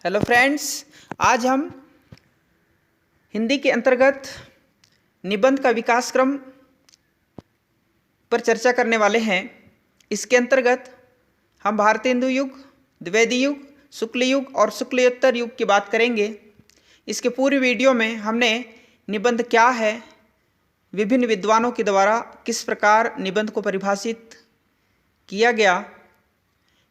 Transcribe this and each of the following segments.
Hello friends, आज हम हिंदी के अंतर्गत निबंध का विकास क्रम पर चर्चा करने वाले हैं। इसके अंतर्गत हम भारतीय हिंदू युग, द्विवेदी युग, शुक्ल युग और शुक्लोत्तर युग की बात करेंगे। इसके पूर्व वीडियो में हमने निबंध क्या है, विभिन्न विद्वानों के द्वारा किस प्रकार निबंध को परिभाषित किया गया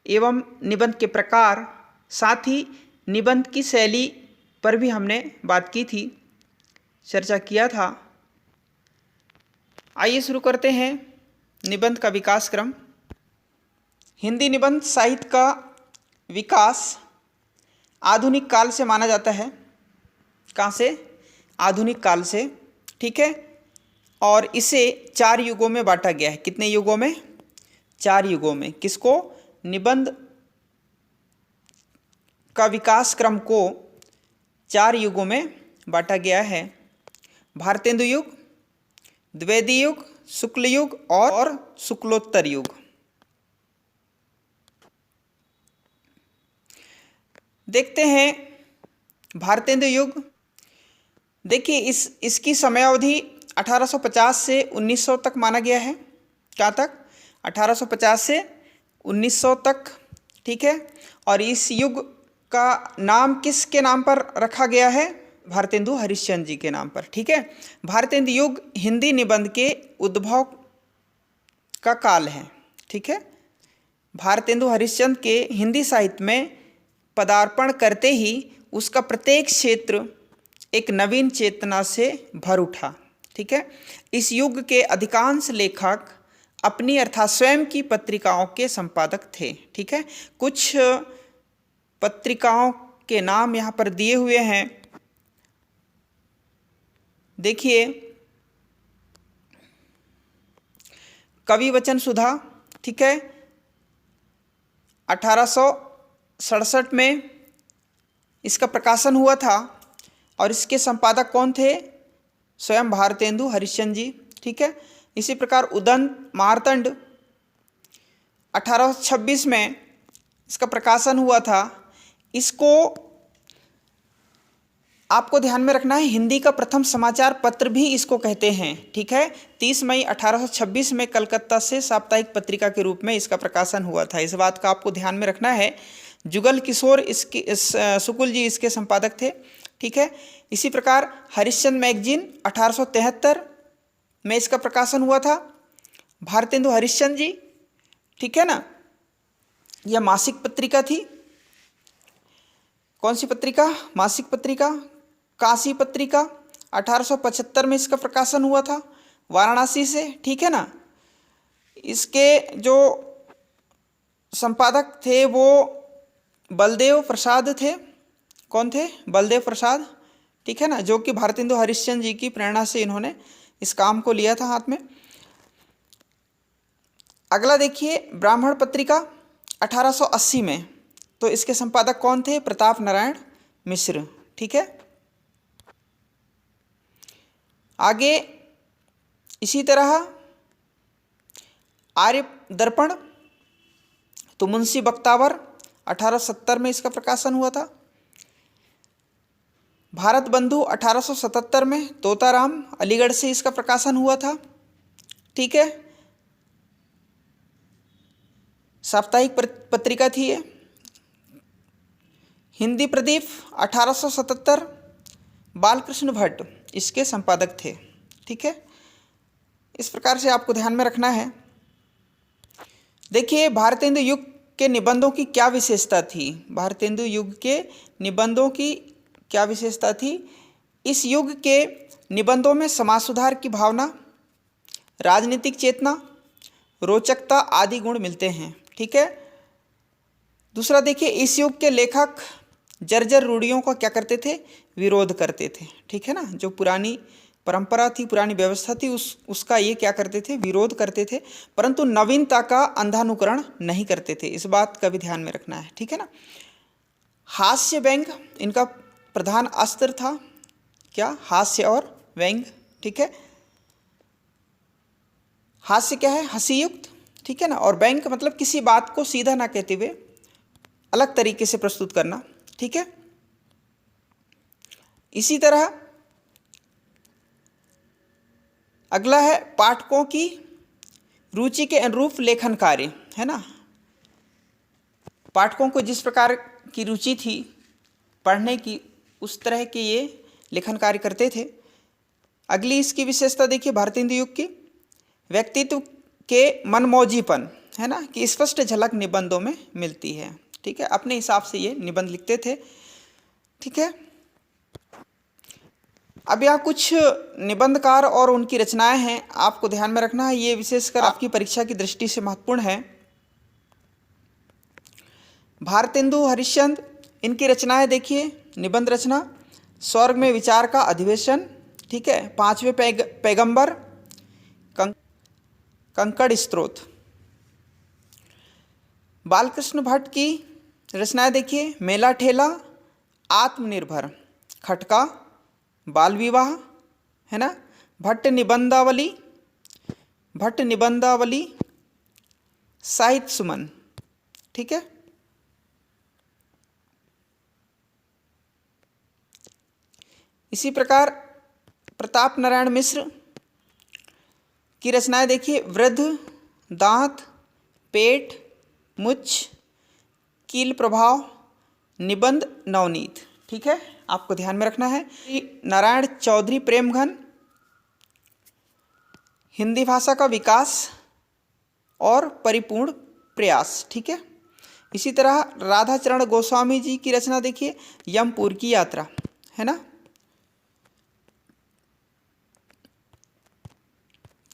एवं निबंध के प्रकार, साथ ही निबंध की शैली पर भी हमने बात की थी, चर्चा किया था। आइए शुरू करते हैं निबंध का विकास क्रम। हिंदी निबंध साहित्य का विकास आधुनिक काल से माना जाता है। कहाँ से? आधुनिक काल से, ठीक है। और इसे 4 युगों में बांटा गया है। कितने युगों में? 4 युगों में। किसको? निबंध का विकास क्रम को 4 युगों में बांटा गया है। भारतीय हिंदू युग, द्विवेदी युग, शुक्ल युग और शुक्लोत्तर युग। देखते हैं भारतीय हिंदू युग। देखिए, इसकी समयावधि 1850 से 1900 तक माना गया है। क्या तक? 1850 से 1900 तक, ठीक है। और इस युग का नाम किसके नाम पर रखा गया है? भारतेंदु हरिश्चंद्र जी के नाम पर, ठीक है। भारतेंदु युग हिंदी निबंध के उद्भव का काल है, ठीक है। भारतेंदु हरिश्चंद्र के हिंदी साहित्य में पदार्पण करते ही उसका प्रत्येक क्षेत्र एक नवीन चेतना से भर उठा, ठीक है। इस युग के अधिकांश लेखक अपनी अर्थात स्वयं की पत्रिकाओं के संपादक थे, ठीक है। कुछ पत्रिकाओं के नाम यहाँ पर दिए हुए हैं। देखिए, कवि वचन सुधा, ठीक है, 1867 में इसका प्रकाशन हुआ था और इसके संपादक कौन थे? स्वयं भारतेंदु हरिश्चंद्र जी, ठीक है। इसी प्रकार उदंत मार्तंड 1826 में इसका प्रकाशन हुआ था। इसको आपको ध्यान में रखना है, हिंदी का प्रथम समाचार पत्र भी इसको कहते हैं, ठीक है। 30 मई 1826 में कलकत्ता से साप्ताहिक पत्रिका के रूप में इसका प्रकाशन हुआ था। इस बात का आपको ध्यान में रखना है। जुगल किशोर शुक्ल जी इसके संपादक थे, ठीक है। इसी प्रकार हरिश्चंद्र मैगजीन 1873 में इसका प्रकाशन हुआ था। भारतेंदु हरिश्चंद्र जी, ठीक है ना। यह मासिक पत्रिका थी। कौन सी पत्रिका? मासिक पत्रिका। काशी पत्रिका 1875 में इसका प्रकाशन हुआ था वाराणसी से, ठीक है ना। इसके जो संपादक थे वो बलदेव प्रसाद थे। कौन थे? बलदेव प्रसाद, ठीक है ना, जो कि भारतेंदु हरिश्चंद्र जी की प्रेरणा से इन्होंने इस काम को लिया था हाथ में। अगला देखिए, ब्राह्मण पत्रिका 1880 में, तो इसके संपादक कौन थे? प्रताप नारायण मिश्र, ठीक है। आगे इसी तरह आर्य दर्पण, तो मुंशी बख्तावर 1870 में इसका प्रकाशन हुआ था। भारत बंधु 1877 में, तोताराम अलीगढ़ से इसका प्रकाशन हुआ था, ठीक है। साप्ताहिक पत्रिका थी ये। हिंदी प्रदीप 1877, बालकृष्ण भट्ट इसके संपादक थे, ठीक है। इस प्रकार से आपको ध्यान में रखना है। देखिए, भारतेंदु युग के निबंधों की क्या विशेषता थी? भारतेंदु युग के निबंधों की क्या विशेषता थी? इस युग के निबंधों में समाज सुधार की भावना, राजनीतिक चेतना, रोचकता आदि गुण मिलते हैं, ठीक है। दूसरा देखिए, इस युग के लेखक जर्जर रूढ़ियों का क्या करते थे? विरोध करते थे, ठीक है ना। जो पुरानी परंपरा थी, पुरानी व्यवस्था थी, उसका ये क्या करते थे? विरोध करते थे, परंतु नवीनता का अंधानुकरण नहीं करते थे। इस बात का भी ध्यान में रखना है, ठीक है ना। हास्य व्यंग इनका प्रधान अस्त्र था। क्या? हास्य और व्यंग, ठीक है। हास्य क्या है? हंसी युक्त, ठीक है ना। और व्यंग मतलब किसी बात को सीधा ना कहते हुए अलग तरीके से प्रस्तुत करना, ठीक है। इसी तरह अगला है पाठकों की रुचि के अनुरूप लेखन कार्य, है ना। पाठकों को जिस प्रकार की रुचि थी पढ़ने की, उस तरह के ये लेखन कार्य करते थे। अगली इसकी विशेषता देखिए भारतीय हिंदी युग की, व्यक्तित्व के मनमौजीपन, है ना, कि स्पष्ट झलक निबंधों में मिलती है। ठीक है, अपने हिसाब से ये निबंध लिखते थे। ठीक है, अब यहाँ कुछ निबंधकार और उनकी रचनाएं हैं, आपको ध्यान में रखना है, ये विशेषकर आपकी परीक्षा की दृष्टि से महत्वपूर्ण है। भारतेंदु हरिश्चंद्र, इनकी रचनाएं देखिए, निबंध रचना, स्वर्ग में विचार का अधिवेशन, ठीक है, पांचवें पैगंबर, कंकड़ स्त्रोत। बालकृष्ण भट्ट की रचनाएं देखिए, मेला ठेला, आत्मनिर्भर, खटका, बाल विवाह, है ना, भट्ट निबंधावली, साहित्य सुमन। ठीक है, इसी प्रकार प्रताप नारायण मिश्र की रचनाएं देखिए, वृद्ध, दांत, पेट, मुच्छ, कील प्रभाव, निबंध, नवनीत। ठीक है, आपको ध्यान में रखना है। नारायण चौधरी प्रेमघन, हिंदी भाषा का विकास और परिपूर्ण प्रयास। ठीक है, इसी तरह राधाचरण गोस्वामी जी की रचना देखिए, यमपुर की यात्रा, है ना।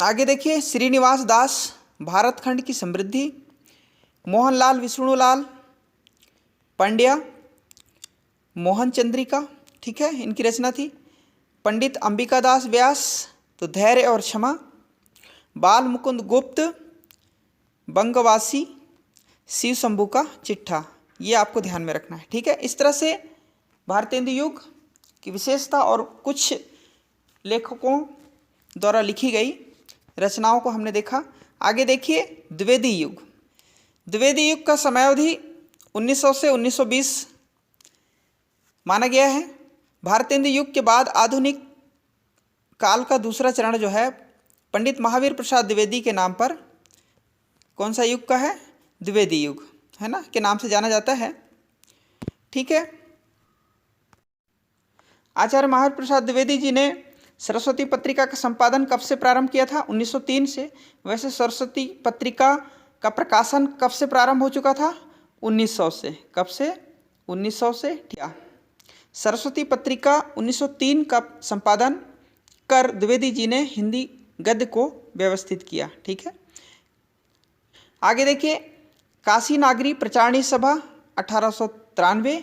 आगे देखिए श्रीनिवास दास, भारत खंड की समृद्धि, मोहनलाल विष्णुलाल पंड्या, मोहन चंद्रिका, ठीक है, इनकी रचना थी। पंडित अंबिका दास व्यास, तो धैर्य और क्षमा, बाल मुकुंद गुप्त, बंगवासी, शिव शंभू का चिट्ठा, ये आपको ध्यान में रखना है। ठीक है, इस तरह से भारतीय हिंदी युग की विशेषता और कुछ लेखकों द्वारा लिखी गई रचनाओं को हमने देखा। आगे देखिए द्विवेदी युग। द्विवेदी युग का समयावधि 1900 से 1920 माना गया है। भारतीय हिंदी युग के बाद आधुनिक काल का दूसरा चरण जो है पंडित महावीर प्रसाद द्विवेदी के नाम पर, कौन सा युग का है, द्विवेदी युग, है ना, के नाम से जाना जाता है। ठीक है, आचार्य महावीर प्रसाद द्विवेदी जी ने सरस्वती पत्रिका का संपादन कब से प्रारंभ किया था, 1903 से। वैसे सरस्वती पत्रिका का प्रकाशन कब से प्रारंभ हो चुका था, 1900 से। कब से, 1900 से। ठीक है, सरस्वती पत्रिका 1903 का संपादन कर द्विवेदी जी ने हिंदी गद्य को व्यवस्थित किया। ठीक है, आगे देखिए काशी नागरी प्रचारणी सभा 1893,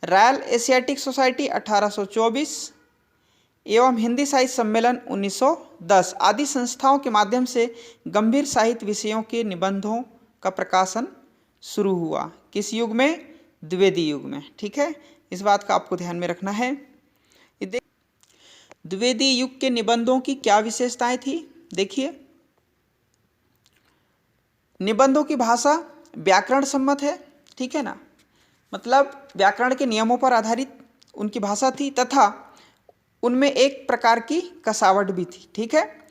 रॉयल एशियाटिक सोसाइटी 1824 एवं हिंदी साहित्य सम्मेलन 1910 आदि संस्थाओं के माध्यम से गंभीर साहित्य विषयों के निबंधों का प्रकाशन शुरू हुआ। किस युग में, द्विवेदी युग में। ठीक है, इस बात का आपको ध्यान में रखना है। द्विवेदी युग के निबंधों की क्या विशेषताएं थी, देखिए, निबंधों की भाषा व्याकरण सम्मत है, ठीक है ना, मतलब व्याकरण के नियमों पर आधारित उनकी भाषा थी, तथा उनमें एक प्रकार की कसावट भी थी। ठीक है,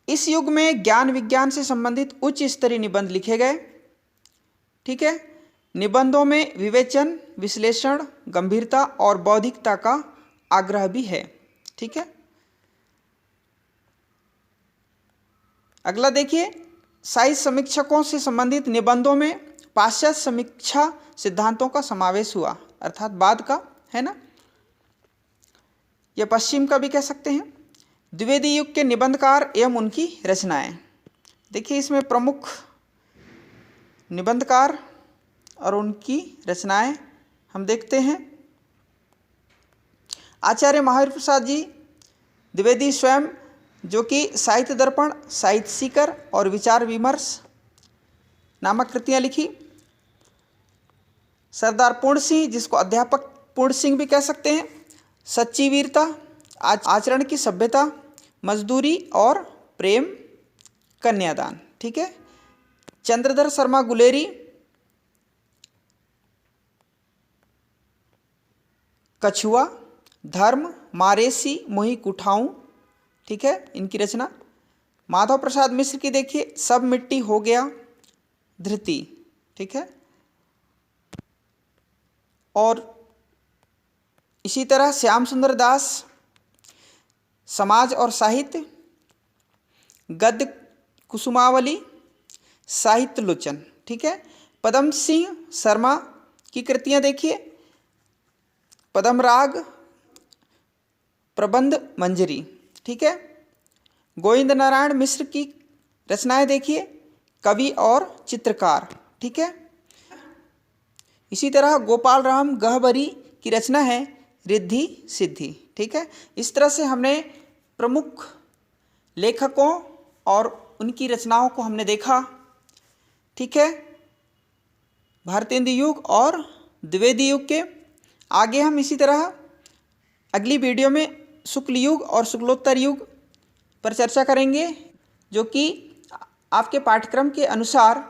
इस युग में ज्ञान विज्ञान से संबंधित उच्च स्तरीय निबंध लिखे गए। ठीक है, निबंधों में विवेचन, विश्लेषण, गंभीरता और बौद्धिकता का आग्रह भी है। ठीक है, अगला देखिए साहित्य समीक्षकों से संबंधित निबंधों में पाश्चात्य समीक्षा सिद्धांतों का समावेश हुआ, अर्थात बाद का, है ना, या पश्चिम का भी कह सकते हैं। द्विवेदी युग के निबंधकार एवं उनकी रचनाएं देखिए, इसमें प्रमुख निबंधकार और उनकी रचनाएं हम देखते हैं। आचार्य महावीर प्रसाद जी द्विवेदी स्वयं, जो कि साहित्य दर्पण, साहित्य सीकर और विचार विमर्श नामक कृतियां लिखी। सरदार पूर्ण सिंह, जिसको अध्यापक पूर्ण सिंह भी कह सकते हैं, सच्ची वीरता, आचरण की सभ्यता, मजदूरी और प्रेम, कन्यादान। ठीक है, चंद्रधर शर्मा गुलेरी, कछुआ, धर्म, मारेसी मोहि कुठाऊं, ठीक है, इनकी रचना। माधव प्रसाद मिश्र की देखिए सब मिट्टी हो गया धृति, ठीक है। और इसी तरह श्याम सुंदर दास समाज और साहित्य, गद्य कुसुमावली, साहित्य लोचन, ठीक है। पदम सिंह शर्मा की कृतियां देखिए, पदम राग, प्रबंध मंजरी, ठीक है। गोविंद नारायण मिश्र की रचनाएं देखिए, कवि और चित्रकार, ठीक है। इसी तरह गोपाल राम गहबरी की रचना है रिद्धि सिद्धि, ठीक है। इस तरह से हमने प्रमुख लेखकों और उनकी रचनाओं को हमने देखा, ठीक है, भारतेंदु युग और द्विवेदी युग के। आगे हम इसी तरह अगली वीडियो में शुक्ल युग और शुक्लोत्तर युग पर चर्चा करेंगे, जो कि आपके पाठ्यक्रम के अनुसार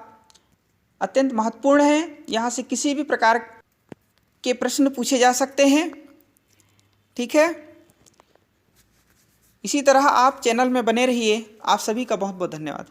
अत्यंत महत्वपूर्ण है। यहाँ से किसी भी प्रकार के प्रश्न पूछे जा सकते हैं, ठीक है। इसी तरह आप चैनल में बने रहिए। आप सभी का बहुत बहुत धन्यवाद।